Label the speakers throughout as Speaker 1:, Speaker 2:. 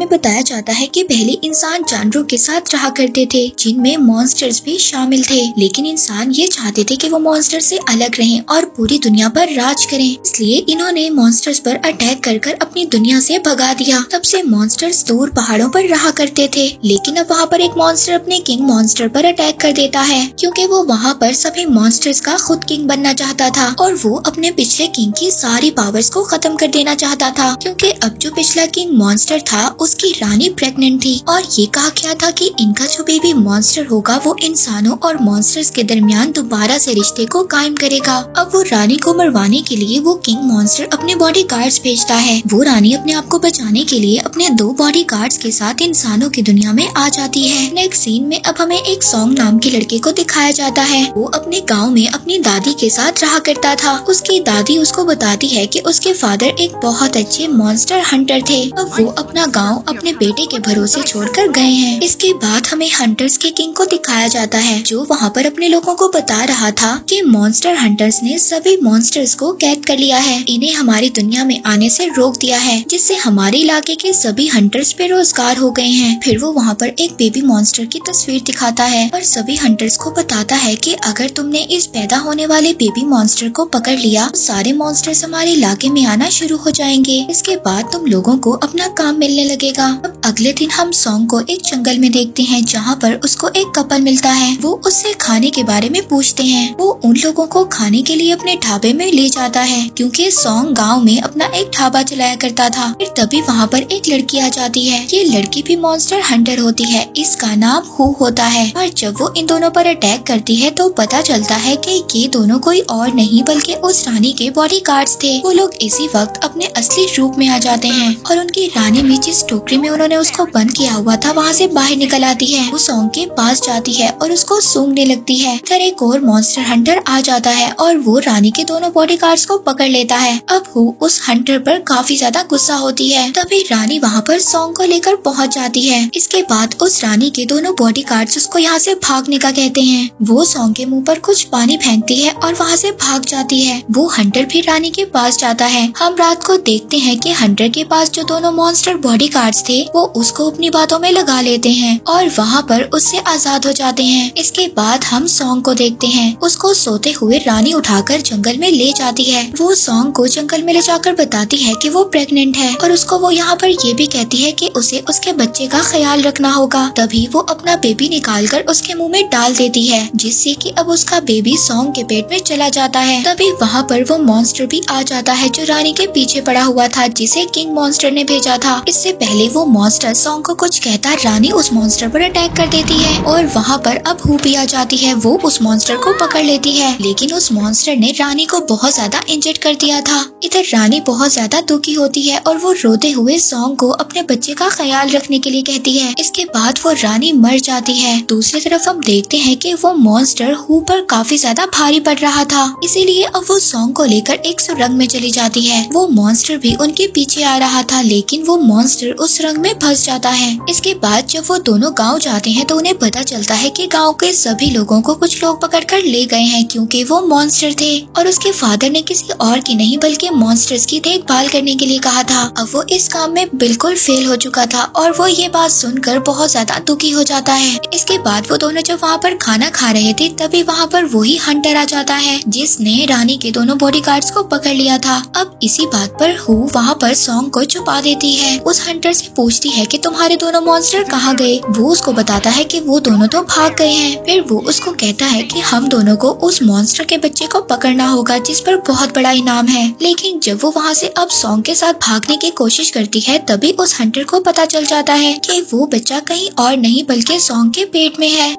Speaker 1: हमें बताया जाता है कि पहले इंसान जानवरों के साथ रहा करते थे, जिनमें मॉन्स्टर्स भी शामिल थे। लेकिन इंसान ये चाहते थे कि वो मॉन्स्टर से अलग रहें और पूरी दुनिया पर राज करें। इसलिए इन्होंने मॉन्स्टर्स पर अटैक कर कर अपनी दुनिया से भगा दिया। तब से मॉन्स्टर्स दूर पहाड़ों पर रहा करते थे। लेकिन अब वहाँ पर एक मॉन्स्टर अपने किंग मॉन्स्टर पर अटैक कर देता है, क्योंकि वो वहाँ पर सभी मॉन्स्टर्स का खुद किंग बनना चाहता था और वो अपने पिछले किंग की सारी पावर्स को खत्म कर देना चाहता था। क्योंकि अब जो पिछला किंग मॉन्स्टर था उसकी रानी प्रेग्नेंट थी और ये कहा गया था कि इनका जो बेबी मॉन्स्टर होगा वो इंसानों और मॉन्स्टर्स के दरमियान दोबारा से रिश्ते को कायम करेगा। अब वो रानी को मरवाने के लिए वो किंग मॉन्स्टर अपने बॉडी गार्ड्स भेजता है। वो रानी अपने आप को बचाने के लिए अपने 2 बॉडी गार्ड्स के साथ इंसानों की दुनिया में आ जाती है। नेक्स्ट सीन में अब हमें एक सॉन्ग नाम के लड़के को दिखाया जाता है। वो अपने गाँव में अपनी दादी के साथ रहा करता था। उसकी दादी उसको बताती है कि उसके फादर एक बहुत अच्छे मॉन्स्टर हंटर थे। अब वो अपना गांव अपने बेटे के भरोसे छोड़कर गए हैं। इसके बाद हमें हंटर्स के किंग को दिखाया जाता है, जो वहाँ पर अपने लोगों को बता रहा था कि मॉन्स्टर हंटर्स ने सभी मॉन्स्टर्स को कैद कर लिया है, इन्हें हमारी दुनिया में आने से रोक दिया है, जिससे हमारे इलाके के सभी हंटर्स बेरोजगार हो गए हैं। फिर वो वहाँ पर एक बेबी मॉन्स्टर की तस्वीर दिखाता है और सभी हंटर्स को बताता है कि अगर तुमने इस पैदा होने वाले बेबी मॉन्स्टर को पकड़ लिया तो सारे मॉन्स्टर्स हमारे इलाके में आना शुरू हो जाएंगे। इसके बाद तुम लोगों को अपना काम मिलने लगेगा। अब अगले दिन हम सॉन्ग को एक जंगल में देखते हैं, जहाँ पर उसको एक कपल मिलता है। वो उससे खाने के बारे में पूछते हैं। वो उन लोगों को खाने के लिए अपने ढाबे में ले जाता है, क्योंकि सॉन्ग गांव में अपना एक ढाबा चलाया करता था। फिर तभी वहाँ पर एक लड़की आ जाती है। ये लड़की भी मॉन्स्टर हंटर होती है। इसका नाम हु होता है। और जब वो इन दोनों पर अटैक करती है तो पता चलता है कि ये दोनों कोई और नहीं बल्कि उस रानी के बॉडी गार्ड्स थे। वो लोग इसी वक्त अपने असली रूप में आ जाते हैं और उनकी रानी भी जिस टोकरी में उन्होंने उसको बंद किया हुआ था वहाँ से बाहर निकल आती है। वो सॉन्ग के पास जाती है और उसको सूंघने लगती है। फिर एक और मॉन्स्टर हंटर आ जाता है और वो रानी के दोनों बॉडी गार्ड्स को पकड़ लेता है। अब हु उस हंटर पर काफी ज्यादा गुस्सा होती है। तभी रानी वहाँ पर सॉन्ग को लेकर पहुँच जाती है। इसके बाद उस रानी के दोनों बॉडी गार्ड्स उसको यहाँ से भागने का कहते हैं। वो सॉन्ग के मुँह पर कुछ पानी फेंकती है और वहाँ से भाग जाती है। वो हंटर फिर रानी के पास जाता है। हम रात को देखते हैं कि हंटर के पास जो दोनों मॉन्स्टर बॉडी गार्ड्स थे वो उसको अपनी बातों में लगा लेते हैं और वहाँ पर उससे आजाद हो जाते हैं। इसके बाद हम सॉन्ग को देखते हैं। उसको सोते हुए रानी उठाकर जंगल में ले जाती है। वो सॉन्ग को जंगल में ले जाकर बताती है कि वो प्रेग्नेंट है और उसको वो यहाँ पर ये भी कहती है कि उसे उसके बच्चे का ख्याल रखना होगा। तभी वो अपना बेबी निकाल कर उसके मुँह में डाल देती है, जिससे कि अब उसका बेबी सॉन्ग के पेट में चला जाता है। तभी वहाँ पर वो मॉन्स्टर भी आ जाता है जो रानी के पीछे पड़ा हुआ था, जिसे किंग मॉन्स्टर ने भेजा था। इससे पहले वो मॉन्स्टर सॉन्ग को कुछ कहता रानी उस मॉन्स्टर पर अटैक कर देती है और वहाँ पर अब हु भी आ जाती है। वो उस मॉन्स्टर को पकड़ लेती है, लेकिन उस मॉन्स्टर ने रानी को बहुत ज्यादा इंजर्ड कर दिया था। इधर रानी बहुत ज्यादा दुखी होती है और वो रोते हुए सॉन्ग को अपने बच्चे का ख्याल रखने के लिए कहती है। इसके बाद वो रानी मर जाती है। दूसरी तरफ हम देखते हैं कि वो मॉन्स्टर हु पर काफी ज्यादा भारी पड़ रहा था, इसीलिए अब वो सॉन्ग को लेकर एक सुरंग में चली जाती है। वो मॉन्स्टर भी उनके पीछे आ रहा था, लेकिन वो मॉन्स्टर उस सुरंग में फंस जाता है। इसके बाद जब वो दोनों गांव जाते हैं तो उन्हें पता चलता है कि गांव के सभी लोगों को कुछ लोग पकड़कर ले गए हैं, क्योंकि वो मॉन्स्टर थे और उसके फादर ने किसी और की नहीं बल्कि मॉन्स्टर्स की देखभाल करने के लिए कहा था। अब वो इस काम में बिल्कुल फेल हो चुका था और वो ये बात सुनकर बहुत ज्यादा दुखी हो जाता है। इसके बाद वो दोनों जब वहाँ पर खाना खा रहे थे तभी वहाँ पर वही हंटर आ जाता है, जिसने रानी के दोनों बॉडी गार्ड्स को पकड़ लिया था। अब इसी बात पर हु वहाँ पर सॉन्ग को छुपा देती है। उस हंटर से पूछती है कि तुम्हारे दोनों मॉन्स्टर कहाँ गए। वो उसको बताता है कि वो दोनों तो भाग गए हैं। फिर वो उसको कहता है कि हम दोनों को उस मॉन्स्टर के बच्चे को पकड़ना होगा, जिस पर बहुत बड़ा इनाम है। लेकिन जब वो वहाँ से अब सॉन्ग के साथ भागने की कोशिश करती है तभी उस हंटर को पता चल जाता है कि वो बच्चा कहीं और नहीं बल्कि सॉन्ग के पेट में है।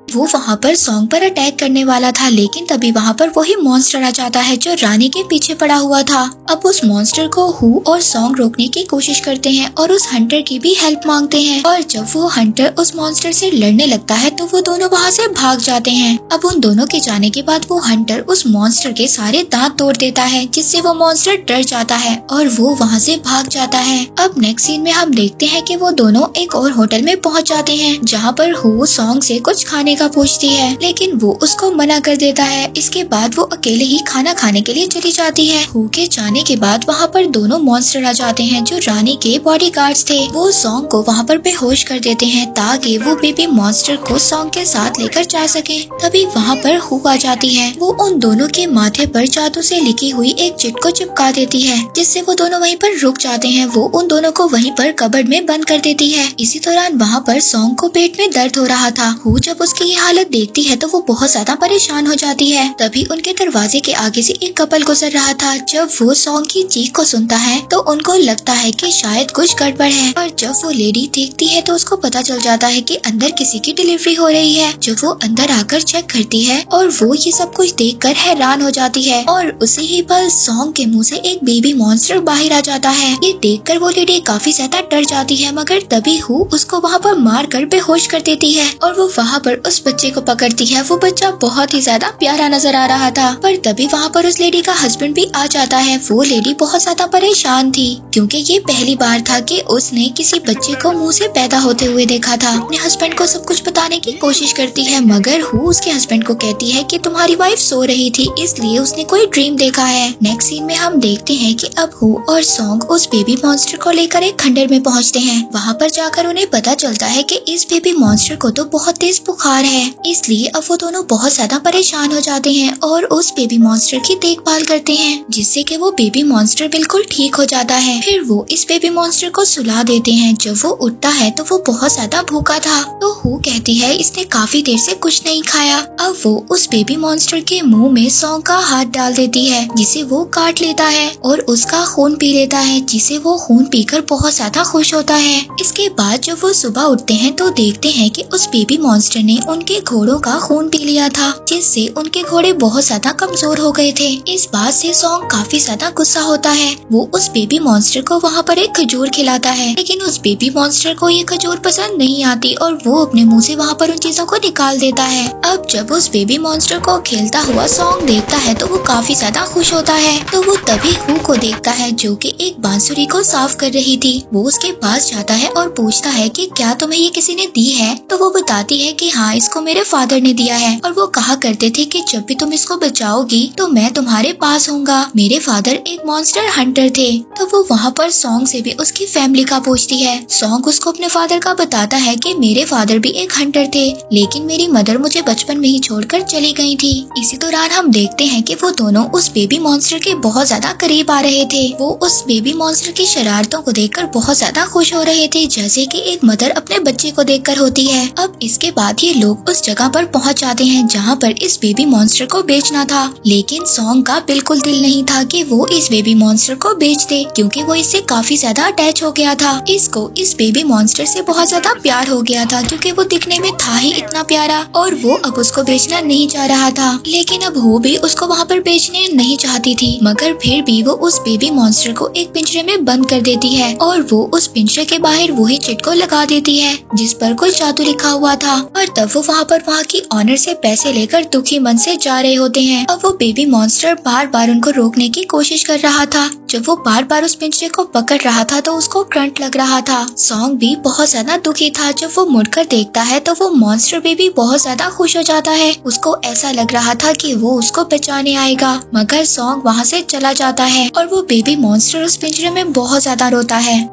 Speaker 1: वो वहाँ पर सॉन्ग पर अटैक करने वाला था, लेकिन तभी वहाँ पर वही मॉन्स्टर आ जाता है जो रानी के पीछे पड़ा हुआ था। अब उस मॉन्स्टर को हु और सॉन्ग रोकने की कोशिश करते हैं और उस हंटर की भी हेल्प मांगते हैं। और जब वो हंटर उस मॉन्स्टर से लड़ने लगता है तो वो दोनों वहाँ से भाग जाते हैं। अब उन दोनों के जाने के बाद वो हंटर उस मॉन्स्टर के सारे दांत तोड़ देता है, जिससे वो मॉन्स्टर डर जाता है और वो वहाँ से भाग जाता है। अब नेक्स्ट सीन में हम देखते हैं कि वो दोनों एक और होटल में पहुँच जाते हैं, जहाँ पर हु सॉन्ग से कुछ खाने का का पूछती है, लेकिन वो उसको मना कर देता है। इसके बाद वो अकेले ही खाना खाने के लिए चली जाती है। हू के जाने के बाद वहाँ पर दोनों मॉन्स्टर आ जाते हैं जो रानी के बॉडीगार्ड्स थे। वो सॉन्ग को वहाँ पर बेहोश कर देते हैं ताकि वो बेबी मॉन्स्टर को सॉन्ग के साथ लेकर जा सके। तभी वहाँ पर हू आ जाती है। वो उन दोनों के माथे पर जादू से लिखी हुई एक चिट को चिपका देती है, जिससे वो दोनों वहीं पर रुक जाते हैं। वो उन दोनों को वहीं पर कबर्ड में बंद कर देती है। इसी दौरान वहाँ पर सॉन्ग को पेट में दर्द हो रहा था। हू जब उसकी ये हालत देखती है तो वो बहुत ज्यादा परेशान हो जाती है। तभी उनके दरवाजे के आगे से एक कपल गुजर रहा था। जब वो सॉन्ग की चीख को सुनता है तो उनको लगता है कि शायद कुछ गड़बड़ है, और जब वो लेडी देखती है तो उसको पता चल जाता है कि अंदर किसी की डिलीवरी हो रही है। जब वो अंदर आकर चेक करती है और वो ये सब कुछ देखकर हैरान हो जाती है, और उसी ही पल सॉन्ग के मुंह से एक बेबी मॉन्स्टर बाहर आ जाता है। ये देखकर वो लेडी काफी ज्यादा डर जाती है, मगर तभी हू उसको वहाँ पर मार कर बेहोश कर देती है और वो वहाँ पर उस बच्चे को पकड़ती है। वो बच्चा बहुत ही ज्यादा प्यारा नजर आ रहा था, पर तभी वहाँ पर उस लेडी का हस्बैंड भी आ जाता है। वो लेडी बहुत ज्यादा परेशान थी क्योंकि ये पहली बार था कि उसने किसी बच्चे को मुंह से पैदा होते हुए देखा था। अपने हस्बैंड को सब कुछ बताने की कोशिश करती है, मगर हू उसके हस्बैंड को कहती है कि तुम्हारी वाइफ सो रही थी इसलिए उसने कोई ड्रीम देखा है। नेक्स्ट सीन में हम देखते हैं कि अब हू और सॉन्ग उस बेबी मॉन्स्टर को लेकर एक खंडर में पहुंचते हैं। वहाँ पर जाकर उन्हें पता चलता है कि इस बेबी मॉन्स्टर को तो बहुत तेज बुखार है, इसलिए अब वो दोनों बहुत ज्यादा परेशान हो जाते हैं और उस बेबी मॉन्स्टर की देखभाल करते हैं, जिससे कि वो बेबी मॉन्स्टर बिल्कुल ठीक हो जाता है। फिर वो इस बेबी मॉन्स्टर को सुला देते हैं। जब वो उठता है तो वो बहुत ज्यादा भूखा था, तो हू कहती है इसने काफी देर से कुछ नहीं खाया। अब वो उस बेबी मॉन्स्टर के मुंह में सॉन्ग का हाथ डाल देती है, जिसे वो काट लेता है और उसका खून पी लेता है, जिसे वो खून पीकर बहुत ज्यादा खुश होता है। इसके बाद जब वो सुबह उठते हैं तो देखते हैं कि उस बेबी मॉन्स्टर ने उनके घोड़ों का खून पी लिया था, जिससे उनके घोड़े बहुत ज्यादा कमजोर हो गए थे। इस बात से सॉन्ग काफी ज्यादा गुस्सा होता है। वो उस बेबी मॉन्स्टर को वहाँ पर एक खजूर खिलाता है, लेकिन उस बेबी मॉन्स्टर को ये खजूर पसंद नहीं आती और वो अपने मुंह से वहाँ पर उन चीजों को निकाल देता है। अब जब उस बेबी मॉन्स्टर को खेलता हुआ सॉन्ग देखता है तो वो काफी ज्यादा खुश होता है। तो वो तभी हू को देखता है जो कि एक बांसुरी को साफ कर रही थी। वो उसके पास जाता है और पूछता है कि क्या तुम्हें ये किसी ने दी है? तो वो बताती है कि हाँ, इसको मेरे फादर ने दिया है, और वो कहा करते थे कि जब भी तुम इसको बचाओगी तो मैं तुम्हारे पास होऊंगा। मेरे फादर एक मॉन्स्टर हंटर थे। तो वो वहाँ पर सॉन्ग से भी उसकी फैमिली का पूछती है। सॉन्ग उसको अपने फादर का बताता है कि मेरे फादर भी एक हंटर थे, लेकिन मेरी मदर मुझे बचपन में ही छोड़कर चली गई थी। इसी दौरान हम देखते हैं कि वो दोनों उस बेबी मॉन्स्टर के बहुत ज्यादा करीब आ रहे थे। वो उस बेबी मॉन्स्टर की शरारतों को देखकर बहुत ज्यादा खुश हो रहे थे, जैसे कि एक मदर अपने बच्चे को देखकर होती है। अब इसके बाद ये लोग उस जगह पर पहुंच जाते हैं जहां पर इस बेबी मॉन्स्टर को बेचना था, लेकिन सॉन्ग का बिल्कुल दिल नहीं था कि वो इस बेबी मॉन्स्टर को बेच दे, क्योंकि वो इससे काफी ज्यादा अटैच हो गया था। इसको इस बेबी मॉन्स्टर से बहुत ज्यादा प्यार हो गया था, क्योंकि वो दिखने में था ही इतना प्यारा, और वो अब उसको बेचना नहीं चाह रहा था। लेकिन अब वो भी उसको वहाँ पर बेचने नहीं चाहती थी, मगर फिर भी वो उस बेबी मॉन्स्टर को एक पिंजरे में बंद कर देती है और वो उस पिंजरे के बाहर वही चिट को लगा देती है जिस पर कुछ जादू लिखा हुआ था। और तब वो वहाँ की ऑनर से पैसे लेकर दुखी मन से जा रहे होते हैं। अब वो बेबी मॉन्स्टर बार बार उनको रोकने की कोशिश कर रहा था। जब वो बार बार उस पिंजरे को पकड़ रहा था तो उसको करंट लग रहा था। सॉन्ग भी बहुत ज्यादा दुखी था। जब वो मुड़कर देखता है तो वो मॉन्स्टर बेबी बहुत ज्यादा खुश हो जाता है। उसको ऐसा लग रहा था कि वो उसको बचाने आएगा, मगर सॉन्ग वहाँ से चला जाता है और वो बेबी मॉन्स्टर उस पिंजरे में बहुत ज्यादा रोता है।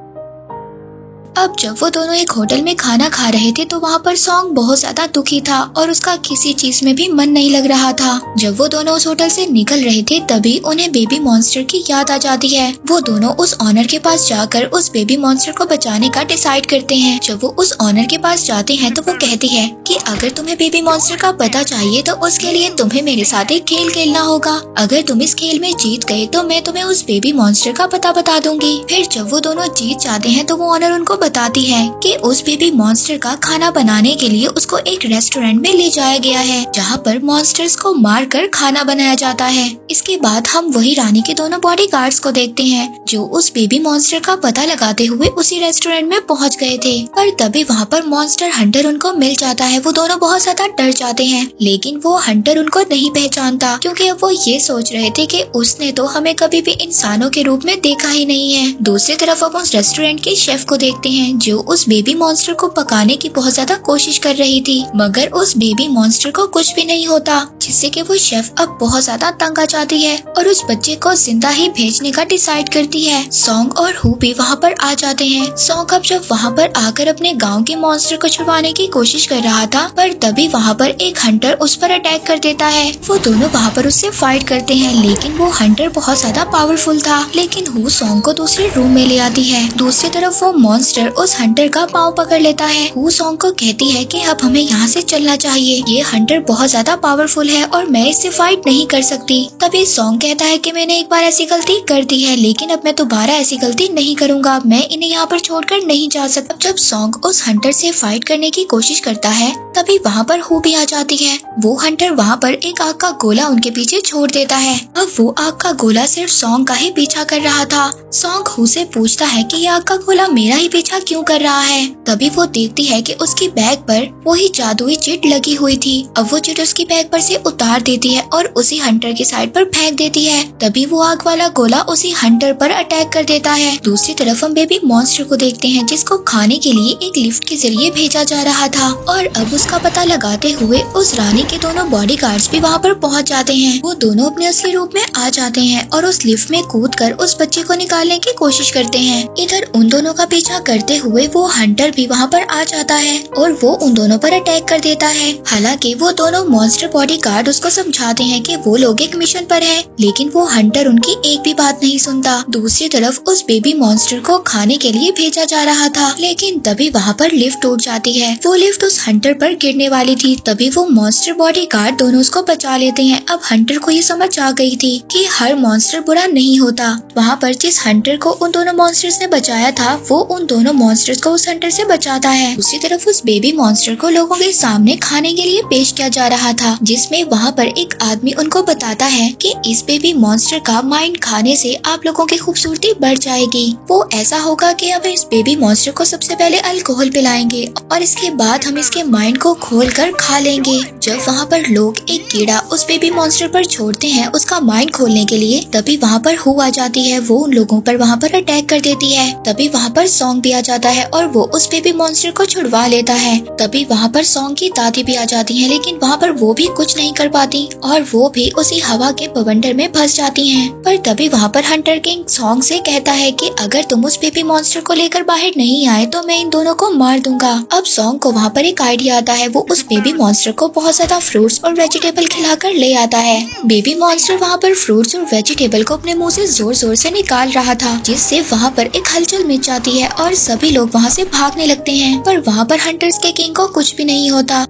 Speaker 1: अब जब वो दोनों एक होटल में खाना खा रहे थे तो वहाँ पर सॉन्ग बहुत ज्यादा दुखी था और उसका किसी चीज में भी मन नहीं लग रहा था। जब वो दोनों उस होटल से निकल रहे थे तभी उन्हें बेबी मॉन्स्टर की याद आ जाती है। वो दोनों उस ऑनर के पास जाकर उस बेबी मॉन्स्टर को बचाने का डिसाइड करते हैं। जब वो उस ऑनर के पास जाते हैं तो वो कहती है कि अगर तुम्हें बेबी मॉन्स्टर का पता चाहिए तो उसके लिए तुम्हें मेरे साथ एक खेल खेलना होगा। अगर तुम इस खेल में जीत गए तो मैं तुम्हें उस बेबी मॉन्स्टर का पता बता दूंगी। फिर जब वो दोनों जीत जाते हैं तो वो ऑनर उनको बताती है कि उस बेबी मॉन्स्टर का खाना बनाने के लिए उसको एक रेस्टोरेंट में ले जाया गया है, जहाँ पर मॉन्स्टर्स को मारकर खाना बनाया जाता है। इसके बाद हम वही रानी के दोनों बॉडीगार्ड्स को देखते हैं जो उस बेबी मॉन्स्टर का पता लगाते हुए उसी रेस्टोरेंट में पहुँच गए थे। पर तभी वहाँ पर मॉन्स्टर हंटर उनको मिल जाता है। वो दोनों बहुत ज्यादा डर जाते हैं, लेकिन वो हंटर उनको नहीं पहचानता, क्योंकि अब वो ये सोच रहे थे कि उसने तो हमें कभी भी इंसानों के रूप में देखा ही नहीं है। दूसरी तरफ अब उस रेस्टोरेंट के शेफ को देखते हैं जो उस बेबी मॉन्स्टर को पकाने की बहुत ज्यादा कोशिश कर रही थी, मगर उस बेबी मॉन्स्टर को कुछ भी नहीं होता, जिससे कि वो शेफ अब बहुत ज्यादा तंग आ जाती है और उस बच्चे को जिंदा ही भेजने का डिसाइड करती है। सॉन्ग और हु भी वहाँ पर आ जाते हैं। सॉन्ग अब जब वहाँ पर आकर अपने गांव के मॉन्स्टर को छुड़वाने की कोशिश कर रहा था, पर तभी वहाँ पर एक हंटर उस पर अटैक कर देता है। वो दोनों वहाँ पर उससे फाइट करते हैं, लेकिन वो हंटर बहुत ज्यादा पावरफुल था। लेकिन हु सॉन्ग को दूसरे रूम में ले आती है। दूसरी तरफ वो मॉन्स्टर उस हंटर का पाँव पकड़ लेता है। हु सॉन्ग को कहती है कि अब हमें यहाँ से चलना चाहिए, ये हंटर बहुत ज्यादा पावरफुल है और मैं इससे फाइट नहीं कर सकती। तभी सॉन्ग कहता है कि मैंने एक बार ऐसी गलती कर दी है, लेकिन अब मैं दोबारा ऐसी गलती नहीं करूँगा, मैं इन्हें यहाँ पर छोड़कर नहीं जा सकता। जब सॉन्ग उस हंटर से फाइट करने की कोशिश करता है, तभी वहाँ पर हु भी आ जाती है। वो हंटर वहाँ पर एक आग का गोला उनके पीछे छोड़ देता है। अब वो आग का गोला सिर्फ सॉन्ग का ही पीछा कर रहा था। सॉन्ग हु से पूछता है कि ये आग का गोला मेरा ही पीछा क्यों कर रहा है। तभी वो देखती है कि उसकी बैग पर वही जादुई चिट लगी हुई थी। अब वो चिट उसकी बैग पर से उतार देती है और उसी हंटर की साइड पर फेंक देती है। तभी वो आग वाला गोला उसी हंटर पर अटैक कर देता है। दूसरी तरफ हम बेबी मॉन्स्टर को देखते हैं, जिसको खाने के लिए एक लिफ्ट के जरिए भेजा जा रहा था और अब उसका पता लगाते हुए उस रानी के दोनों बॉडीगार्ड्स भी वहाँ पर पहुँच जाते हैं। वो दोनों अपने असली रूप में आ जाते हैं और उस लिफ्ट में कूदकर उस बच्चे को निकालने की कोशिश करते हैं। इधर उन दोनों का पीछा करते हुए वो हंटर भी वहाँ पर आ जाता है और वो उन दोनों पर अटैक कर देता है। हालांकि वो दोनों मॉन्स्टर बॉडीगार्ड उसको समझाते हैं कि वो लोग एक मिशन पर हैं, लेकिन वो हंटर उनकी एक भी बात नहीं सुनता। दूसरी तरफ उस बेबी मॉन्स्टर को खाने के लिए भेजा जा रहा था, लेकिन तभी वहाँ पर लिफ्ट टूट जाती है। वो लिफ्ट उस हंटर पर गिरने वाली थी। तभी वो मॉन्स्टर बॉडीगार्ड दोनों उसको बचा लेते हैं। अब हंटर को ये समझ आ गई थी कि हर मॉन्स्टर बुरा नहीं होता। वहाँ पर जिस हंटर को उन दोनों मॉन्स्टर्स ने बचाया था, वो उन दोनों मॉन्स्टर्स को उस हंटर से बचाता है। दूसरी तरफ उस बेबी मॉन्स्टर को लोगों के सामने खाने के लिए पेश किया जा रहा था, जिसमें वहाँ पर एक आदमी उनको बताता है कि इस बेबी मॉन्स्टर का माइंड खाने से आप लोगों की खूबसूरती बढ़ जाएगी। वो ऐसा होगा कि अब इस बेबी मॉन्स्टर को सबसे पहले अल्कोहल पिलाएंगे और इसके बाद हम इसके माइंड को खोलकर खा लेंगे। जब वहाँ पर लोग एक कीड़ा उस बेबी मॉन्स्टर पर छोड़ते हैं उसका माइंड खोलने के लिए, तभी वहाँ पर हु आ जाती है। वो उन लोगों पर वहाँ पर अटैक कर देती है। तभी वहाँ पर सॉन्ग भी आ जाता है और वो उस बेबी मॉन्स्टर को छुड़वा लेता है। तभी वहाँ पर सॉन्ग की दादी भी आ जाती है, लेकिन वहाँ पर वो भी कुछ नहीं कर पाती और वो भी उसी हवा के बवंडर में फंस जाती हैं। पर तभी वहाँ पर हंटर किंग सॉन्ग से कहता है कि अगर तुम उस बेबी मॉन्स्टर को लेकर बाहर नहीं आए तो मैं इन दोनों को मार दूंगा। अब सॉन्ग को वहाँ पर एक आइडिया आता है। वो उस बेबी मॉन्स्टर को बहुत ज्यादा फ्रूट्स और वेजिटेबल खिलाकर ले आता है। बेबी मॉन्स्टर वहाँ पर फ्रूट्स और वेजिटेबल को अपने मुंह से जोर जोर से निकाल रहा था, जिससे वहाँ पर एक हलचल मच जाती है और सभी लोग वहाँ से भागने लगते हैं। पर वहाँ पर हंटर्स के किंग को कुछ भी नहीं होता।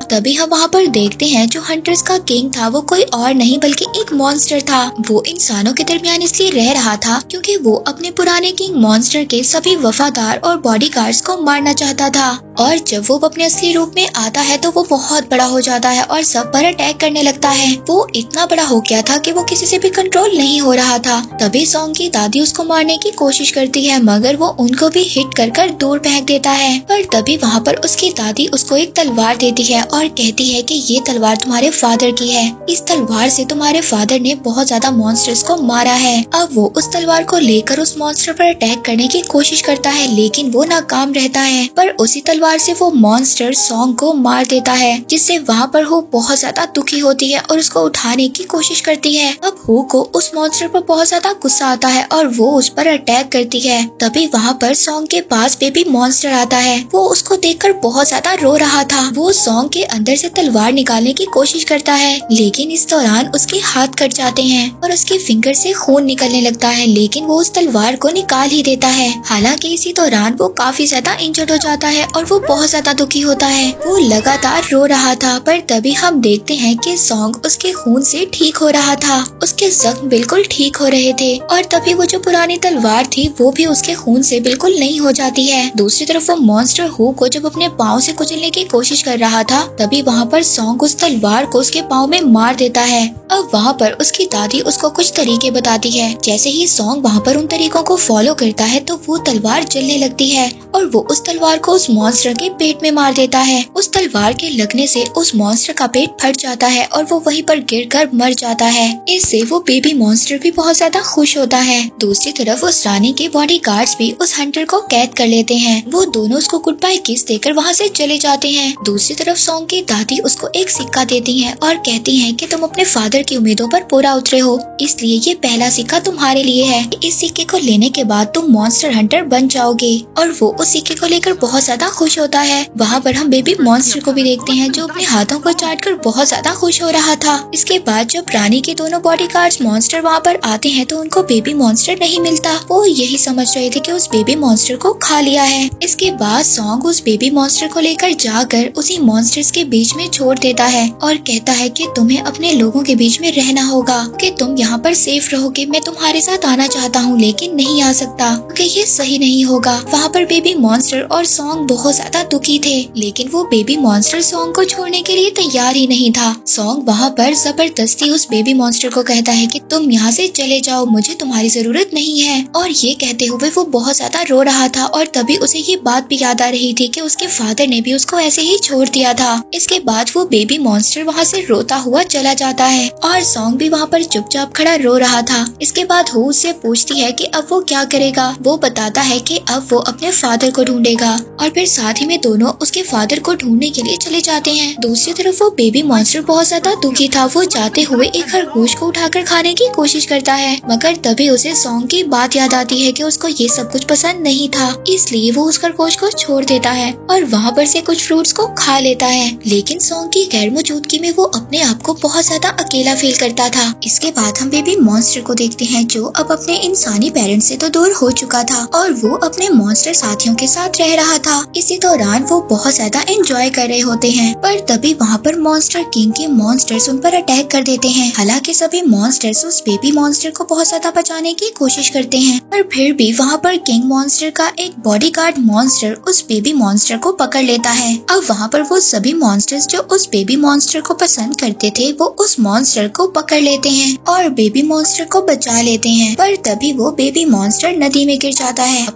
Speaker 1: तभी हम वहाँ पर देखते हैं जो हंटर्स का किंग था वो कोई और नहीं बल्कि एक मॉन्स्टर था। वो इंसानों के दरमियान इसलिए रह रहा था क्योंकि वो अपने पुराने किंग मॉन्स्टर के सभी वफादार और बॉडीगार्ड्स को मारना चाहता था। और जब वो अपने असली रूप में आता है तो वो बहुत बड़ा हो जाता है और सब पर अटैक करने लगता है। वो इतना बड़ा हो गया था कि वो किसी से भी कंट्रोल नहीं हो रहा था। तभी सॉन्ग की दादी उसको मारने की कोशिश करती है, मगर वो उनको भी हिट कर दूर फेंक देता है। पर तभी वहाँ पर उसकी दादी उसको एक तलवार देती है और कहती है कि ये तलवार तुम्हारे फादर की है। इस तलवार से तुम्हारे फादर ने बहुत ज्यादा मॉन्स्टर्स को मारा है। अब वो उस तलवार को लेकर उस मॉन्स्टर पर अटैक करने की कोशिश करता है, लेकिन वो नाकाम रहता है। पर उसी तलवार से वो मॉन्स्टर सॉन्ग को मार देता है, जिससे वहाँ पर हु बहुत ज्यादा दुखी होती है और उसको उठाने की कोशिश करती है। अब हु को उस मॉन्स्टर पर बहुत ज्यादा गुस्सा आता है और वो उस पर अटैक करती है। तभी वहाँ पर सॉन्ग के पास बेबी मॉन्स्टर आता है। वो उसको देखकर बहुत ज्यादा रो रहा था। वो सॉन्ग के अंदर से तलवार निकालने की कोशिश करता है, लेकिन इस दौरान उसके हाथ कट जाते हैं और उसके फिंगर से खून निकलने लगता है, लेकिन वो उस तलवार को निकाल ही देता है। हालांकि इसी दौरान वो काफी ज्यादा इंजर्ड हो जाता है और वो बहुत ज्यादा दुखी होता है। वो लगातार रो रहा था। पर तभी हम देखते हैं कि सॉन्ग उसके खून से ठीक हो रहा था। उसके जख्म बिल्कुल ठीक हो रहे थे और तभी वो जो पुरानी तलवार थी वो भी उसके खून से बिल्कुल नहीं हो जाती है। दूसरी तरफ वो मॉन्स्टर हु को जब अपने पाँव से कुचलने की कोशिश कर रहा था, तभी वहाँ पर सॉन्ग उस तलवार को उसके पाँव में मार देता है। अब वहाँ पर उसकी दादी उसको कुछ तरीके बताती है। जैसे ही सॉन्ग वहाँ पर उन तरीकों को फॉलो करता है तो वो तलवार जलने लगती है और वो उस तलवार को उस मॉन्स्टर मॉन्स्टर के पेट में मार देता है। उस तलवार के लगने से उस मॉन्स्टर का पेट फट जाता है और वो वहीं पर गिरकर मर जाता है। इससे वो बेबी मॉन्स्टर भी बहुत ज्यादा खुश होता है। दूसरी तरफ उस रानी के बॉडीगार्ड्स भी उस हंटर को कैद कर लेते हैं। वो दोनों उसको गुड बाय किस देकर वहाँ से चले जाते हैं। दूसरी तरफ सॉन्ग की दादी उसको एक सिक्का देती है और कहती है कि तुम अपने फादर की उम्मीदों पर पूरा उतरे हो, इसलिए ये पहला सिक्का तुम्हारे लिए है। इस सिक्के को लेने के बाद तुम मॉन्स्टर हंटर बन जाओगे। और वो उस सिक्के को लेकर बहुत ज्यादा खुश होता है। वहाँ पर हम बेबी मॉन्स्टर को भी देखते हैं जो अपने हाथों को चाटकर बहुत ज्यादा खुश हो रहा था। इसके बाद जब रानी के दोनों बॉडीगार्ड्स मॉन्स्टर वहाँ पर आते हैं तो उनको बेबी मॉन्स्टर नहीं मिलता। वो यही समझ रहे थे कि उस बेबी मॉन्स्टर को खा लिया है। इसके बाद सॉन्ग उस बेबी मॉन्स्टर को लेकर जाकर उसी मॉन्स्टर्स के बीच में छोड़ देता है और कहता है कि तुम्हें अपने लोगों के बीच में रहना होगा, कि तुम यहाँ पर सेफ रहोगे। मैं तुम्हारे साथ आना चाहता हूँ लेकिन नहीं आ सकता क्योंकि ये सही नहीं होगा। वहाँ पर बेबी मॉन्स्टर और सॉन्ग बहुत ज्यादा दुखी थे, लेकिन वो बेबी मॉन्स्टर सॉन्ग को छोड़ने के लिए तैयार ही नहीं था। सॉन्ग वहाँ पर जबरदस्ती उस बेबी मॉन्स्टर को कहता है कि तुम यहाँ से चले जाओ, मुझे तुम्हारी जरूरत नहीं है। और ये कहते हुए वो बहुत ज्यादा रो रहा था और तभी उसे ये बात भी याद आ रही थी कि उसके फादर ने भी उसको ऐसे ही छोड़ दिया था। इसके बाद वो बेबी मॉन्स्टर वहाँ से रोता हुआ चला जाता है और सॉन्ग भी वहाँ पर चुपचाप खड़ा रो रहा था। इसके बाद हु उससे पूछती है कि अब वो क्या करेगा। वो बताता है कि अब वो अपने फादर को ढूंढेगा और फिर साथ ही में दोनों उसके फादर को ढूंढने के लिए चले जाते हैं। दूसरी तरफ वो बेबी मॉन्स्टर बहुत ज्यादा दुखी था। वो जाते हुए एक खरगोश को उठाकर खाने की कोशिश करता है, मगर तभी उसे सॉन्ग की बात याद आती है कि उसको ये सब कुछ पसंद नहीं था, इसलिए वो उस खरगोश को छोड़ देता है और वहाँ पर से कुछ फ्रूट्स को खा लेता है। लेकिन सॉन्ग की गैर मौजूदगी में वो अपने आप को बहुत ज्यादा अकेला फील करता था। इसके बाद हम बेबी मॉन्स्टर को देखते हैं जो अब अपने इंसानी पेरेंट्स से तो दूर हो चुका था और वो अपने मॉन्स्टर साथियों के साथ रह रहा था। इसी दौरान वो बहुत ज्यादा एंजॉय कर रहे होते हैं, पर तभी वहाँ पर मॉन्स्टर किंग के मॉन्स्टर्स उन पर अटैक कर देते हैं। हालांकि सभी मॉन्स्टर्स उस बेबी मॉन्स्टर को बहुत ज्यादा बचाने की कोशिश करते हैं, पर फिर भी वहाँ पर किंग मॉन्स्टर का एक बॉडीगार्ड मॉन्स्टर उस बेबी मॉन्स्टर को पकड़ लेता है। अब वहाँ पर वो सभी मॉन्स्टर्स जो उस बेबी मॉन्स्टर को पसंद करते थे वो उस मॉन्स्टर को पकड़ लेते हैं और बेबी मॉन्स्टर को बचा लेते हैं, पर तभी वो बेबी मॉन्स्टर नदी में गिर जाता है।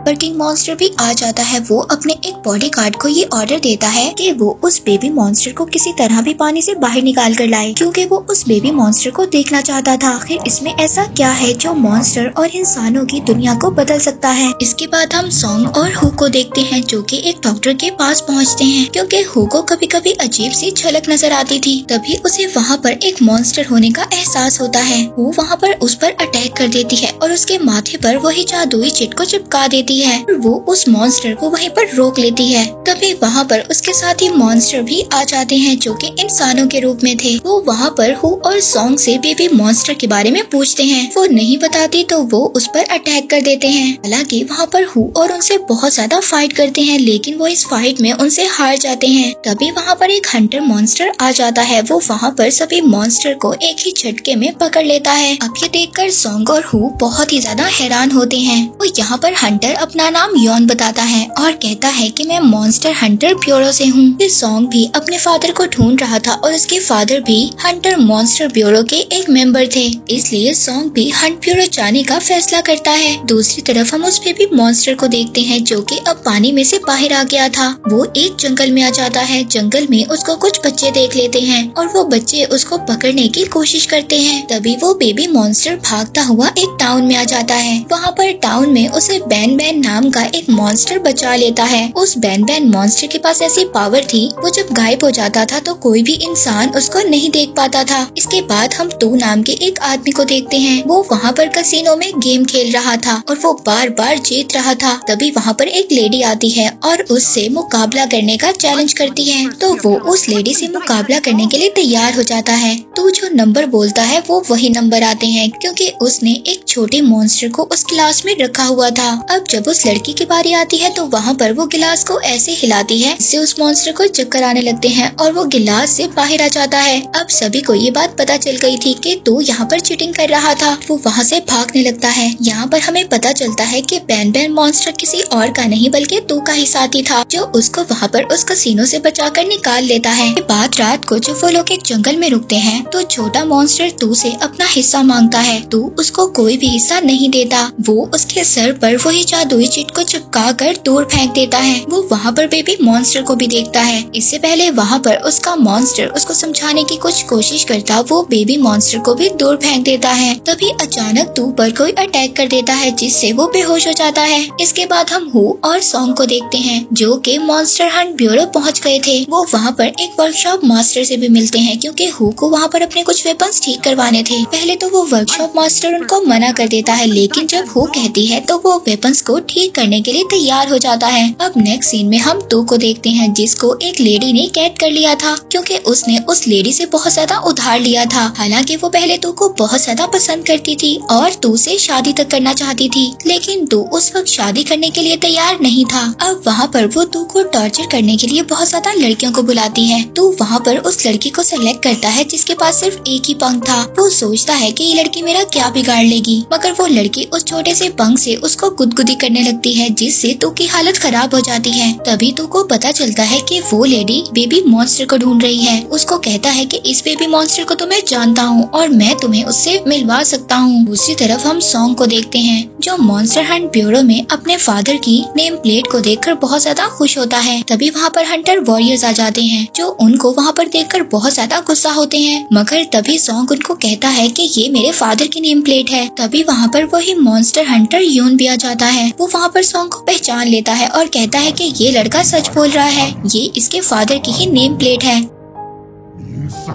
Speaker 1: पर किंग मॉन्स्टर भी आ जाता है। वो अपने एक बॉडीगार्ड को ये ऑर्डर देता है कि वो उस बेबी मॉन्स्टर को किसी तरह भी पानी से बाहर निकाल कर लाए, क्योंकि वो उस बेबी मॉन्स्टर को देखना चाहता था। आखिर इसमें ऐसा क्या है जो मॉन्स्टर और इंसानों की दुनिया को बदल सकता है। इसके बाद हम सॉन्ग और हु को देखते हैं जो कि एक डॉक्टर के पास पहुंचते हैं, क्योंकि हु को कभी कभी अजीब सी झलक नजर आती थी। तभी उसे वहाँ पर एक मॉन्स्टर होने का एहसास होता है। हु वहाँ पर उस पर अटैक कर देती है और उसके माथे पर वही जादुई चिट को चिपका देती है। वो उस मॉन्स्टर को वहीं पर रोक लेती है। तभी वहाँ पर उसके साथ ही मॉन्स्टर भी आ जाते हैं जो कि इंसानों के रूप में थे। वो वहाँ पर हु और सॉन्ग से बेबी मॉन्स्टर के बारे में पूछते हैं। वो नहीं बताती तो वो उस पर अटैक कर देते हैं। हालांकि वहाँ पर हु और उनसे बहुत ज्यादा फाइट करते हैं, लेकिन वो इस फाइट में उनसे हार जाते हैं। तभी वहाँ पर एक हंटर मॉन्स्टर आ जाता है। वो वहाँ पर सभी मॉन्स्टर को एक ही झटके में पकड़ लेता है। अब ये देखकर सॉन्ग और हु बहुत ही ज्यादा हैरान होते हैं। वो यहाँ पर हंटर अपना नाम यॉन बताता है और कहता है कि मैं मॉन्स्टर हंटर ब्यूरो से हूँ। फिर सॉन्ग भी अपने फादर को ढूंढ रहा था और उसके फादर भी हंटर मॉन्स्टर ब्यूरो के एक मेंबर थे, इसलिए सॉन्ग भी हंट ब्यूरो जाने का फैसला करता है। दूसरी तरफ हम उस बेबी मॉन्स्टर को देखते हैं जो कि अब पानी में से बाहर आ गया था। वो एक जंगल में आ जाता है। जंगल में उसको कुछ बच्चे देख लेते हैं और वो बच्चे उसको पकड़ने की कोशिश करते हैं। तभी वो बेबी मॉन्स्टर भागता हुआ एक टाउन में आ जाता है। वहाँ पर टाउन में उसे बैन बैन नाम का एक मॉन्स्टर बचा लेता है। उस बैन बैन मॉन्स्टर के पास ऐसी पावर थी, वो जब गायब हो जाता था तो कोई भी इंसान उसको नहीं देख पाता था। इसके बाद हम तू नाम के एक आदमी को देखते हैं। वो वहाँ पर कसिनो में गेम खेल रहा था और वो बार बार जीत रहा था। तभी वहाँ पर एक लेडी आती है और उससे मुकाबला करने का चैलेंज करती है। तो वो उस लेडी से मुकाबला करने के लिए तैयार हो जाता है। तो जो नंबर बोलता है वो वही नंबर आते हैं, क्योंकि उसने एक छोटे मॉन्स्टर को उस गिलास में रखा हुआ था। अब जब उस लड़की की बारी आती है तो वहाँ पर वो गिलास को ऐसे हिलाती है जिससे उस मॉन्स्टर को चक्कर आने लगते हैं और वो गिलास से बाहर आ जाता है। अब सभी को ये बात पता चल गई थी कि तू यहाँ पर चीटिंग कर रहा था। वो वहाँ से भागने लगता है। यहाँ पर हमें पता चलता है कि बैन बैन मॉन्स्टर किसी और का नहीं बल्कि तू का ही साथी था, जो उसको वहाँ पर उस कसीनो से बचाकर निकाल लेता है। बाद रात को जब वो लोग एक जंगल में रुकते हैं तो छोटा मॉन्स्टर तू से अपना हिस्सा मांगता है। तू उसको कोई भी हिस्सा नहीं देता। वो उसके सर पर वही जादुई हुई चिट को चिपका कर दूर फेंक देता है। वो वहाँ पर बेबी मॉन्स्टर को भी देखता है। इससे पहले वहाँ पर उसका मॉन्स्टर उसको समझाने की कुछ कोशिश करता, वो बेबी मॉन्स्टर को भी दूर फेंक देता है। तभी अचानक तू पर कोई अटैक कर देता है, जिससे वो बेहोश हो जाता है। इसके बाद हम हु और सॉन्ग को देखते हैं, जो कि मॉन्स्टर हंट ब्यूरो पहुँच गए थे। वो वहाँ पर एक वर्कशॉप मास्टर से भी मिलते हैं, क्योंकि हु को वहाँ पर अपने कुछ वेपन्स ठीक करवाने थे। पहले तो वो वर्कशॉप मास्टर उनको मना कर देता है, लेकिन जब हु कहती है तो वो वेपन्स को ठीक करने के लिए तैयार हो जाता है। अब नेक्स्ट सीन में हम तू को देखते हैं, जिसको एक लेडी ने कैद कर लिया था, क्योंकि उसने उस लेडी से बहुत ज्यादा उधार लिया था। हालांकि वो पहले तू को बहुत ज्यादा पसंद करती थी और तू से शादी तक करना चाहती थी, लेकिन तू उस वक्त शादी करने के लिए तैयार नहीं था। अब वहाँ पर वो तू को टॉर्चर करने के लिए बहुत ज्यादा लड़कियों को बुलाती है। तू वहाँ पर उस लड़की को सेलेक्ट करता है, जिसके पास सिर्फ एक ही पंख था। वो सोचता है कि ये लड़की मेरा क्या बिगाड़ लेगी, मगर वो लड़की उस छोटे से पंख से उसको गुदगुदी करने लगती है, जिससे तू की हालत खराब हो जाती है। तभी तू को पता चलता है कि वो लेडी बेबी मॉन्स्टर को ढूंढ रही है। उसको कहता है कि इस बेबी मॉन्स्टर को तो मैं जानता हूँ और मैं तुम्हें उससे मिलवा सकता हूँ। दूसरी तरफ हम सॉन्ग को देखते हैं, जो मॉन्स्टर हंट ब्यूरो में अपने फादर की नेम प्लेट को देखकर बहुत ज्यादा खुश होता है। तभी वहाँ पर हंटर वॉरियर्स आ जाते हैं, जो उनको वहाँ पर देखकर बहुत ज्यादा गुस्सा होते हैं। मगर तभी सॉन्ग उनको कहता है कि ये मेरे फादर की नेम प्लेट है। तभी वहाँ पर वही मॉन्स्टर हंटर यून भी आ जाता है। वो वहाँ पर सॉन्ग को पहचान लेता है और कहता है कि ये लड़का सच बोल रहा है, ये इसके फादर की ही नेम प्लेट है।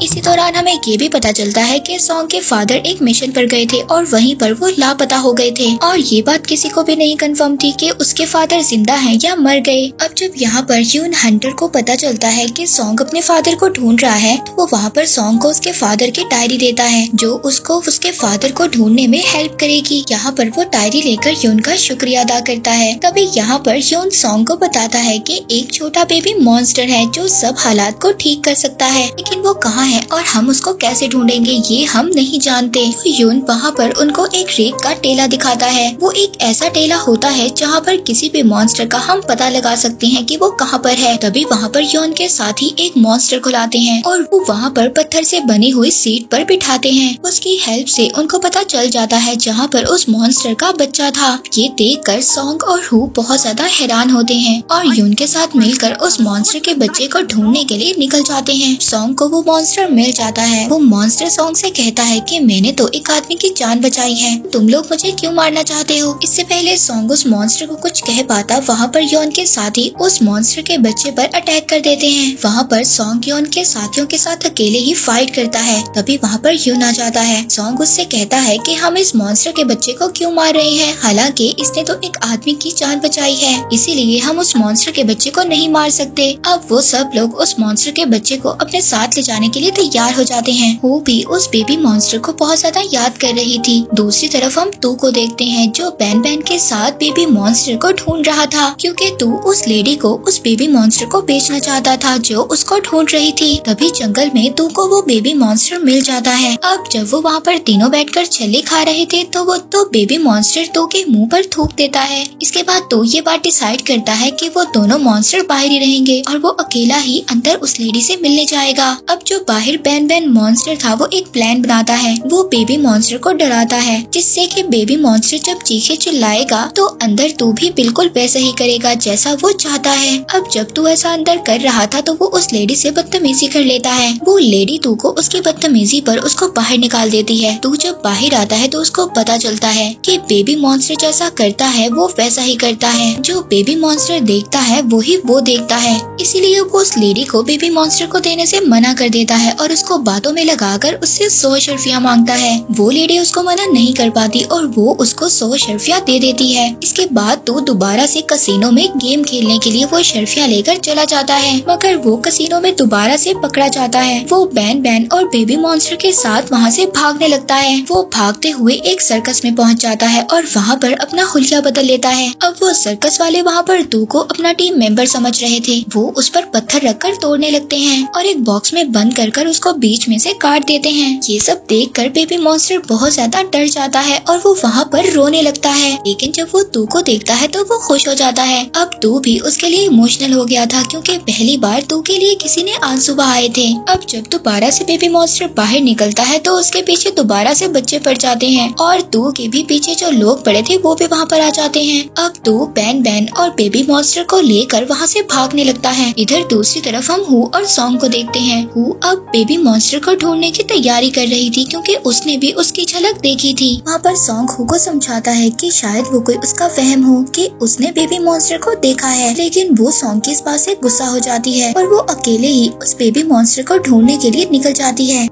Speaker 1: इसी दौरान हमें ये भी पता चलता है कि सॉन्ग के फादर एक मिशन पर गए थे और वहीं पर वो लापता हो गए थे, और ये बात किसी को भी नहीं कंफर्म थी कि उसके फादर जिंदा हैं या मर गए। अब जब यहाँ पर यून हंटर को पता चलता है कि सॉन्ग अपने फादर को ढूंढ रहा है, तो वो वहाँ पर सॉन्ग को उसके फादर की डायरी देता है, जो उसको उसके फादर को ढूंढने में हेल्प करेगी। यहाँ पर वो डायरी लेकर यून का शुक्रिया अदा करता है। तभी यहाँ पर यून सॉन्ग को बताता है कि एक छोटा बेबी मॉन्स्टर है जो सब हालात को ठीक कर सकता है, लेकिन वो कहाँ है और हम उसको कैसे ढूंढेंगे ये हम नहीं जानते। तो यून वहाँ पर उनको एक रेत का टेला दिखाता है। वो एक ऐसा टेला होता है जहाँ पर किसी भी मॉन्स्टर का हम पता लगा सकते हैं कि वो कहाँ पर है। तभी वहाँ पर यून के साथ ही एक मॉन्स्टर को लाते हैं और वो वहाँ पर पत्थर से बनी हुई सीट पर बिठाते हैं। उसकी हेल्प से उनको पता चल जाता है जहाँ पर उस मॉन्स्टर का बच्चा था। ये देख कर सॉन्ग और हु बहुत ज्यादा हैरान होते हैं और यून के साथ मिलकर उस मॉन्स्टर के बच्चे को ढूंढने के लिए निकल जाते हैं। सॉन्ग को वो मॉन्स्टर मिल जाता है। वो मॉन्स्टर सॉन्ग से कहता है कि मैंने तो एक आदमी की जान बचाई है, तुम लोग मुझे क्यों मारना चाहते हो। इससे पहले सॉन्ग उस मॉन्स्टर को कुछ कह पाता, वहाँ पर यौन के साथी उस मॉन्स्टर के बच्चे पर अटैक कर देते हैं। वहाँ पर सॉन्ग यौन के साथियों के साथ अकेले ही फाइट करता है। तभी वहाँ पर यून आ जाता है। सॉन्ग उससे कहता है कि हम इस मॉन्स्टर के बच्चे को क्यों मार रहे हैं, हालांकि इसने तो एक आदमी की जान बचाई है, इसीलिए हम उस मॉन्स्टर के बच्चे को नहीं मार सकते। अब वो सब लोग उस मॉन्स्टर के बच्चे को अपने साथ ले जाने के लिए तैयार हो जाते हैं। वो भी उस बेबी मॉन्स्टर को बहुत ज्यादा याद कर रही थी। दूसरी तरफ हम तू को देखते हैं, जो बैन बैन के साथ बेबी मॉन्स्टर को ढूंढ रहा था, क्योंकि तू उस लेडी को उस बेबी मॉन्स्टर को बेचना चाहता था जो उसको ढूंढ रही थी। तभी जंगल में तू को वो बेबी मॉन्स्टर मिल जाता है। अब जब वो वहाँ पर तीनों बैठकर छल्ले खा रहे थे, तो वो तो बेबी मॉन्स्टर तू के मुंह पर थूक देता है। इसके बाद तू ये बात डिसाइड करता है कि वो दोनों मॉन्स्टर बाहर ही रहेंगे और वो अकेला ही अंदर उस लेडी से मिलने जाएगा। अब जो बाहर बैन बैन मॉन्स्टर था, वो एक प्लान बनाता है। वो बेबी मॉन्स्टर को डराता है, जिससे कि बेबी मॉन्स्टर जब चीखे चिल्लाएगा तो अंदर तू भी बिल्कुल वैसा ही करेगा जैसा वो चाहता है। अब जब तू ऐसा अंदर कर रहा था, तो वो उस लेडी से बदतमीजी कर लेता है। वो लेडी तू को उसकी बदतमीजी पर उसको बाहर निकाल देती है। तू जब बाहर आता है तो उसको पता चलता है कि बेबी मॉन्स्टर जैसा करता है वो वैसा ही करता है। जो बेबी मॉन्स्टर देखता है वही वो देखता है, इसीलिए वो उस लेडी को बेबी मॉन्स्टर को देने से मना कर देता है और उसको बातों में लगाकर उससे 100 शर्फियाँ मांगता है। वो लेडी उसको मना नहीं कर पाती और वो उसको 100 शर्फियाँ दे देती है। इसके बाद तो दोबारा से कसिनो में गेम खेलने के लिए वो शर्फियाँ लेकर चला जाता है, मगर वो कसिनो में दोबारा से पकड़ा जाता है। वो बैन बैन और बेबी मॉन्स्टर के साथ वहाँ से भागने लगता है। वो भागते हुए एक सर्कस में पहुँच जाता है और वहाँ पर अपना हुलिया बदल लेता है। अब वो सर्कस वाले वहाँ पर तू को अपना टीम मेंबर समझ रहे थे। वो उस पर पत्थर रखकर तोड़ने लगते हैं और एक बॉक्स में बंद बंद कर उसको बीच में से काट देते हैं। ये सब देखकर बेबी मॉन्स्टर बहुत ज्यादा डर जाता है और वो वहाँ पर रोने लगता है। लेकिन जब वो तू को देखता है तो वो खुश हो जाता है। अब तू भी उसके लिए इमोशनल हो गया था क्योंकि पहली बार तू के लिए किसी ने आंसू बहाए थे। अब जब दोबारा से बेबी मॉन्स्टर बाहर निकलता है तो उसके पीछे दोबारा से बच्चे पड़ जाते हैं और तू के भी पीछे जो लोग पड़े थे वो भी वहाँ पर आ जाते हैं। अब तू बैन बैन और बेबी मॉन्स्टर को लेकर वहाँ से भागने लगता है। इधर दूसरी तरफ हम हु और सॉन्ग को देखते हैं। हु अब बेबी मॉन्स्टर को ढूंढने की तैयारी कर रही थी क्योंकि उसने भी उसकी झलक देखी थी। वहाँ पर सॉन्ग हु को समझाता है कि शायद वो कोई उसका वहम हो कि उसने बेबी मॉन्स्टर को देखा है, लेकिन वो सॉन्ग की इस बात से गुस्सा हो जाती है और वो अकेले ही उस बेबी मॉन्स्टर को ढूंढने के लिए निकल जाती है।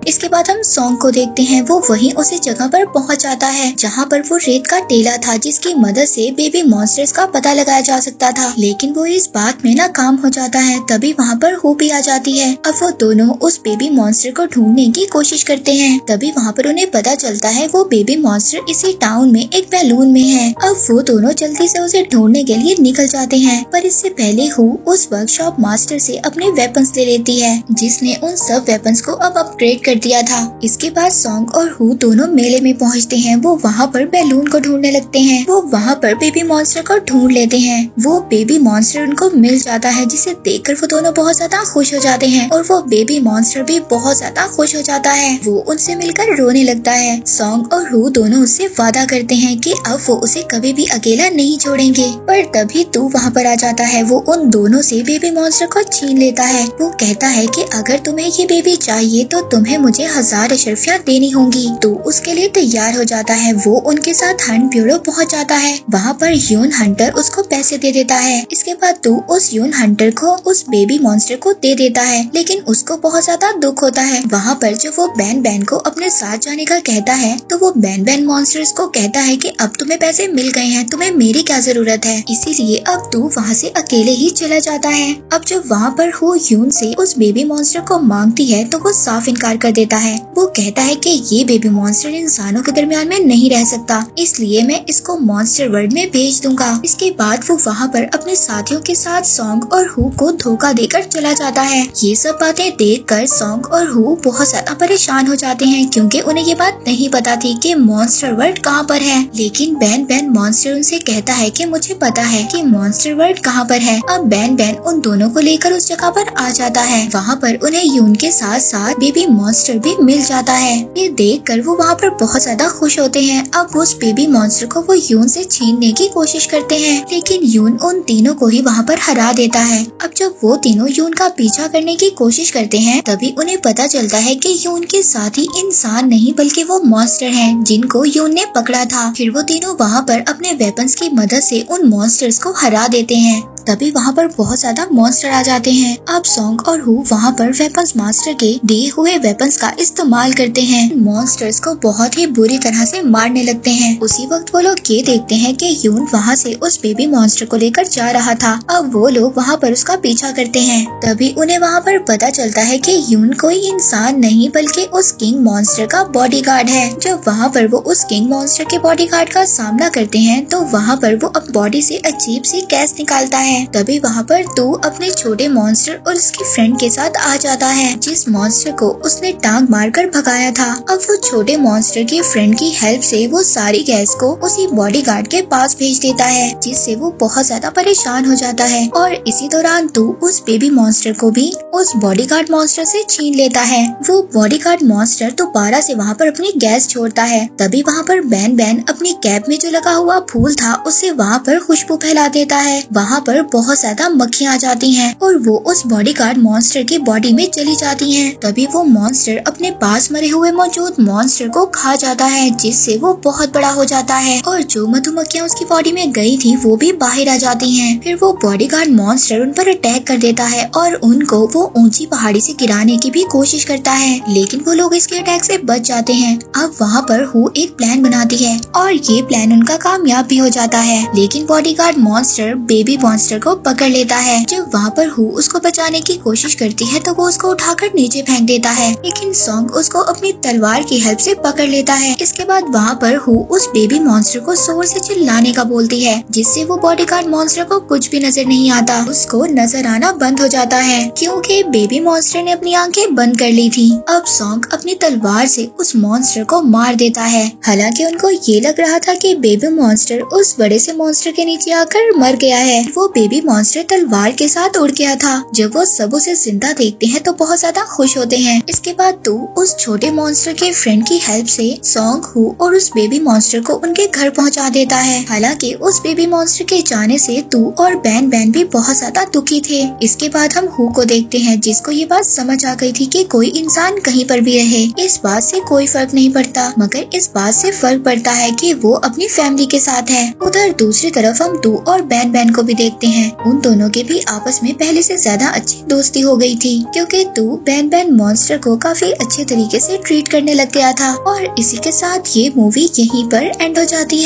Speaker 1: इसके बाद हम सॉन्ग को देखते हैं। वो वहीं उसी जगह पर पहुंच जाता है जहां पर वो रेत का टेला था जिसकी मदद से बेबी मॉन्स्टर्स का पता लगाया जा सकता था, लेकिन वो इस बात में नाकाम हो जाता है। तभी वहां पर हु भी आ जाती है। अब वो दोनों उस बेबी मॉन्स्टर को ढूंढने की कोशिश करते हैं। तभी वहां पर उन्हें पता चलता है वो बेबी मॉन्स्टर इसी टाउन में एक बैलून में है। अब वो दोनों जल्दी से उसे ढूंढने के लिए निकल जाते हैं, पर इससे पहले हु उस वर्कशॉप मास्टर से अपने वेपन्स ले लेती है जिसने उन सब वेपन्स को अब अपग्रेड कर दिया था। इसके बाद सॉन्ग और हु दोनों मेले में पहुंचते हैं। वो वहाँ पर बैलून को ढूंढने लगते हैं। वो वहाँ पर बेबी मॉन्स्टर को ढूंढ लेते हैं। वो बेबी मॉन्स्टर उनको मिल जाता है जिसे देखकर वो दोनों बहुत ज्यादा खुश हो जाते हैं और वो बेबी मॉन्स्टर भी बहुत ज्यादा खुश हो जाता है। वो उनसे मिलकर रोने लगता है। सॉन्ग और हु दोनों उससे वादा करते हैं कि अब वो उसे कभी भी अकेला नहीं छोड़ेंगे, पर तभी तू वहाँ पर आ जाता है। वो उन दोनों से बेबी मॉन्स्टर को छीन लेता है। वो कहता है कि अगर तुम्हें ये बेबी चाहिए तो तुम्हें मुझे 1000 अशरफियाँ देनी होंगी। तो उसके लिए तैयार हो जाता है। वो उनके साथ हंट ब्यूरो पहुंच जाता है। वहाँ पर यून हंटर उसको पैसे दे देता है। इसके बाद तू उस यून हंटर को उस बेबी मॉन्स्टर को दे देता है, लेकिन उसको बहुत ज्यादा दुख होता है। वहाँ पर जब वो बैन बैन को अपने साथ जाने का कहता है तो वो बैन बैन मॉन्स्टर्स को कहता है कि अब तुम्हें पैसे मिल गए हैं, तुम्हें मेरी क्या जरूरत है, इसीलिए अब तू वहाँ से अकेले ही चला जाता है। अब जब वहाँ पर हु यून से उस बेबी मॉन्स्टर को मांगती है तो वो साफ इनकार कर देता है। वो कहता है कि ये बेबी मॉन्स्टर इंसानों के दरमियान में नहीं रह सकता, इसलिए मैं इसको मॉन्स्टर वर्ल्ड में भेज दूंगा। इसके बाद वो वहाँ पर अपने साथियों के साथ सॉन्ग और हु को धोखा देकर चला जाता है। ये सब बातें देखकर सॉन्ग और हु बहुत ज्यादा परेशान हो जाते हैं क्योंकि उन्हें ये बात नहीं पता थी कि मॉन्स्टर वर्ल्ड कहाँ पर है। लेकिन बैन बैन मॉन्स्टर उनसे कहता है कि मुझे पता है कि मॉन्स्टर वर्ल्ड कहाँ पर है। अब बैन बैन उन दोनों को लेकर उस जगह पर आ जाता है। वहाँ पर उन्हें यून के साथ साथ बेबी मॉन्स्टर भी मिल जाता है। ये देखकर वो वहाँ पर बहुत ज्यादा खुश होते हैं। अब उस बेबी मॉन्स्टर को वो यून से छीनने की कोशिश करते हैं, लेकिन यून उन तीनों को ही वहाँ पर हरा देता है। अब जब वो तीनों यून का पीछा करने की कोशिश करते हैं तभी उन्हें पता चलता है कि यून के साथी इंसान नहीं बल्कि वो मॉन्स्टर हैं जिनको यून ने पकड़ा था। फिर वो तीनों वहाँ पर अपने वेपन्स की मदद से उन मॉन्स्टर्स को हरा देते हैं। तभी वहाँ पर बहुत ज्यादा मॉन्स्टर आ जाते हैं। अब सॉन्ग और हु वहाँ पर वेपन्स मास्टर के दिए हुए वेपन्स का इस्तेमाल करते हैं। मॉन्स्टर्स को बहुत ही बुरी तरह से मारने लगते हैं। उसी वक्त वो लोग ये देखते हैं कि यून वहाँ से उस बेबी मॉन्स्टर को लेकर जा रहा था। अब वो लोग वहाँ पर उसका पीछा करते हैं। तभी उन्हें वहाँ पर पता चलता है कि यून कोई इंसान नहीं बल्कि उस किंग मॉन्स्टर का बॉडीगार्ड है। जब वहाँ पर वो उस किंग मॉन्स्टर के बॉडीगार्ड का सामना करते हैं तो वहाँ पर वो अब बॉडी से अजीब सी गैस निकालता है। तभी वहाँ पर तू अपने छोटे मॉन्स्टर और उसकी फ्रेंड के साथ आ जाता है जिस मॉन्स्टर को उसने टांग मारकर भगाया था। अब वो छोटे मॉन्स्टर की फ्रेंड की हेल्प से वो सारी गैस को उसी बॉडीगार्ड के पास भेज देता है, जिससे वो बहुत ज्यादा परेशान हो जाता है। और इसी दौरान तू उस बेबी मॉन्स्टर को भी उस बॉडीगार्ड मॉन्स्टर से छीन लेता है। वो बॉडीगार्ड मॉन्स्टर दोबारा से वहाँ पर अपनी गैस छोड़ता है। तभी वहाँ पर बैन बैन अपनी कैप में जो लगा हुआ फूल था उसे वहाँ पर खुशबू फैला देता है। वहाँ पर बहुत ज्यादा मक्खियाँ आ जाती हैं और वो उस बॉडीगार्ड मॉन्स्टर की बॉडी में चली जाती हैं। तभी वो मॉन्स्टर अपने पास मरे हुए मौजूद मॉन्स्टर को खा जाता है, जिससे वो बहुत बड़ा हो जाता है और जो मधुमक्खियाँ उसकी बॉडी में गई थी वो भी बाहर आ जाती हैं। फिर वो बॉडीगार्ड मॉन्स्टर उन पर अटैक कर देता है और उनको वो ऊंची पहाड़ी से गिराने की भी कोशिश करता है, लेकिन वो लोग इसके अटैक से बच जाते हैं। अब वहाँ पर हु एक प्लान बनाती है और ये प्लान उनका कामयाब भी हो जाता है, लेकिन bodyguard monster baby monster monster को पकड़ लेता है। जब वहाँ पर हु उसको बचाने की कोशिश करती है तो वो उसको उठाकर नीचे फेंक देता है, लेकिन सॉन्ग उसको अपनी तलवार की हेल्प से पकड़ लेता है। इसके बाद वहाँ पर हु उस बेबी मॉन्स्टर को जोर से चिल्लाने का बोलती है, जिससे वो बॉडीगार्ड मॉन्स्टर को कुछ भी नजर नहीं आता। उसको नजर आना बंद हो जाता है क्योंकि बेबी मॉन्स्टर ने अपनी आंखें बंद कर ली थी। अब सॉन्ग अपनी तलवार से उस मॉन्स्टर को मार देता है। हालांकि उनको ये लग रहा था कि बेबी मॉन्स्टर उस बड़े से मॉन्स्टर के नीचे आकर मर गया है। वो बेबी मॉन्स्टर तलवार के साथ उड़ गया था। जब वो सब उसे जिंदा देखते हैं तो बहुत ज्यादा खुश होते हैं। इसके बाद तू उस छोटे मॉन्स्टर के फ्रेंड की हेल्प से सॉन्ग हु और उस बेबी मॉन्स्टर को उनके घर पहुंचा देता है। हालांकि उस बेबी मॉन्स्टर के जाने से तू और बैन बैन भी बहुत ज्यादा दुखी थे। इसके बाद हम हु को देखते हैं, जिसको ये बात समझ आ गई थी कि कोई इंसान कहीं पर भी रहे, इस बात से कोई फर्क नहीं पड़ता, मगर इस बात से फर्क पड़ता है कि वो अपनी फैमिली के साथ है। उधर दूसरी तरफ हम तू और बैन बैन को भी देखते हैं। उन दोनों के भी आपस में पहले से ज्यादा अच्छी दोस्ती हो गई थी, क्योंकि तू बैन बैन मॉन्स्टर को काफी अच्छे तरीके से ट्रीट करने लग गया था। और इसी के साथ ये मूवी यहीं पर एंड हो जाती है।